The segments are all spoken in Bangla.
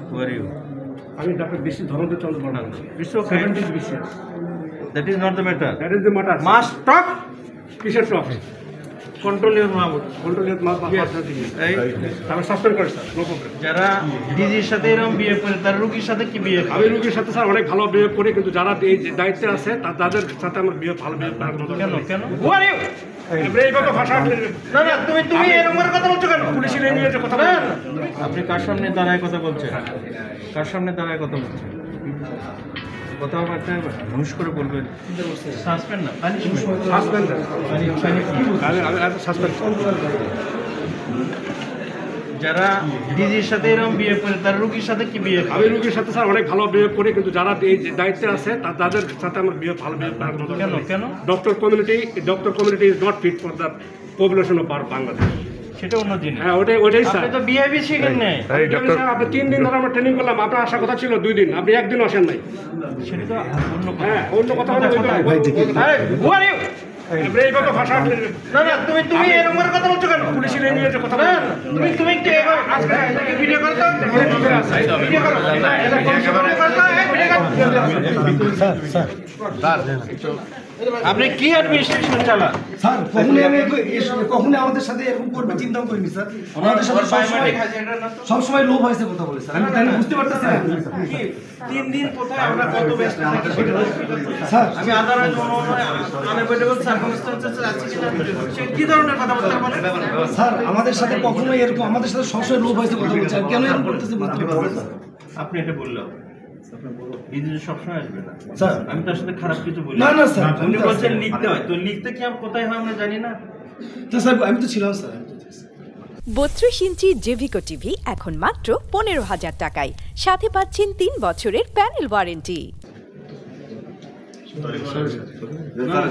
Who are you? আমি doctor Biswajit Dhananjay Chandra Barman. It's okay. 70 BCS. That is not the matter. That is the matter. Must talk. কিসের টক? Control your mouth. Control your mouth Yes. এই আমি সাসপেন্ড করি স্যার, নো প্রবলেম। যারা ডিজির সাথে এরকম বিয়ে করে তার রোগীর সাথে কি বিয়ে করে? আমি রোগীর সাথে স্যার অনেক ভালো বিহেভ করি, কিন্তু যারা এই দায়িত্বে আছে তাদের সাথে আমার ভালো বিহেভ করার কোনো দরকার কেন নেই। কেন? Who are you? আপনি এইভাবে ভাষা না না তুমি এরকম করে কথা বলছো কেন? পুলিশের নিয়ে যে কথা না, বলেন। আপনি কার সামনে দাঁড়ায় কথা বলছেন? কার সামনে দাঁড়ায় কথা বলছেন? কথাবার্তা হুঁশ করে বলবেন। সাসপেন্ড না, সাসপেন্ড সাসপেন্ড যারা ডিজির সাথে এরকম বিয়ে করে তার রোগীর সাথে কি বিয়ে করে? আমি রোগীর সাথে স্যার অনেক ভালো বিহেভ করি, কিন্তু যারা এই দায়িত্বে আছে তাদের সাথে আমার ভালো বিহেভ করার কোনো দরকার কেন নেই। কেন? Doctor community is not fit for the population of Bangladesh. সেটা অন্য জিনিস। হ্যাঁ ওটাই স্যার। আপনি তো বিহেভি শিখেন নাই। আপনি 3 দিন ধরে আমরা ট্রেনিং করলাম, আপনার আসার কথা ছিল 2 দিন, আপনি একদিন আসেন নাই। সেটা তো অন্য কথা। হ্যাঁ অন্য কথা হলো আরে who are you? আপনি এইভাবে ভাষা না না তুমি এরকম করে কথা বলছো কেন? পুলিশের নিয়ে যে কথা না, বলেন। তুমি কি আজকে ভিডিও করতে ভিডিও করো আপনি কি অ্যাডমিনিস্ট্রেশন চালান? স্যার কখনোই আমাদের সাথে এরকম করবে চিন্তাও করিনি স্যার। আমাদের সাথে সবসময় লোভ হয়েছে কথা বলে স্যার। আমি তাই বুঝতে পারতেছি না 3 দিন কোথায় আমরা কত ব্যস্ত থাকি স্যার। আমি আদারওয়াইজ আনএভয়েডেবল সার্কামস্ট্যান্সেস আছে কিনা সে কি ধরনের কথাবার্তা বলে? স্যার আমাদের সাথে কখনোই এরকম, আমাদের সাথে সবসময় লোভ হয়েছে কথা বলছে। আর কেন এরকম করতেছে বুঝতে পারতেছি না আপনি এটা বললেন এই যে সবসময় আসবে না স্যার। আমি তার সাথে খারাপ কিছু বলি না, না, স্যার। উনি বলছেন লিখতে হয়, তো লিখতে কি কোথায় হয় আমরা জানি না। তো স্যার আমি তো ছিলাম স্যার। 32 ইঞ্চি জেভিকো টিভি এখন মাত্র 15,000 টাকায়, সাথে পাচ্ছেন 3 বছরের প্যানেল ওয়ারেন্টি।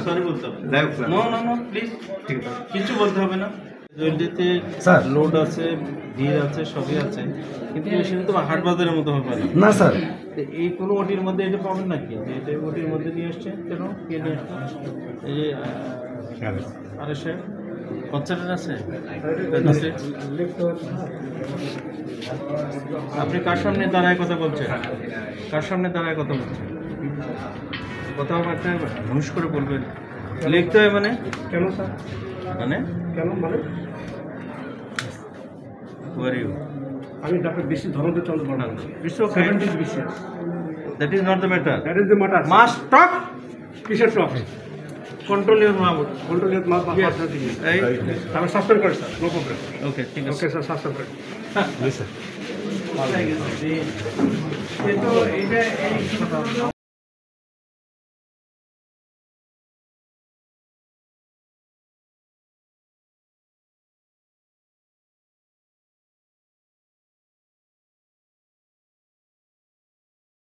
সরি বলতে হবে নো প্লিজ কিছু বলতে হবে না। জয়েন্টিতে স্যার। লোড আছে, ভিড় আছে, সবই আছে, কিন্তু সেটা তো হাট বাজারের মতো হবে না। না স্যার। তো এই কোনো ওটির মধ্যে এটা পাবেন নাকি যে এটা ওটির মধ্যে নিয়ে আসছে? কেন কে নিয়ে আসছে? এই যে আরে সে কনসার্টের আছে। আপনি কার সামনে দাঁড়ায় কথা বলছেন? কার সামনে দাঁড়ায় কথা বলছেন? কথাবার্তা হুঁশ করে বলবেন। লিখতে হয় মানে কেন স্যার? মানে কেন মানে Who are you? আমি doctor Biswajit Dhananjay Chandra Barman. It's okay. 70 BCS. That is not the matter. That is the matter. Must talk. কিসের টক? Control your mouth. Control your mouth Yes. এই আমি সাসপেন্ড করি স্যার, নো প্রবলেম। ওকে ঠিক আছে। ওকে স্যার, সাসপেন্ড করি। কিন্তু এটা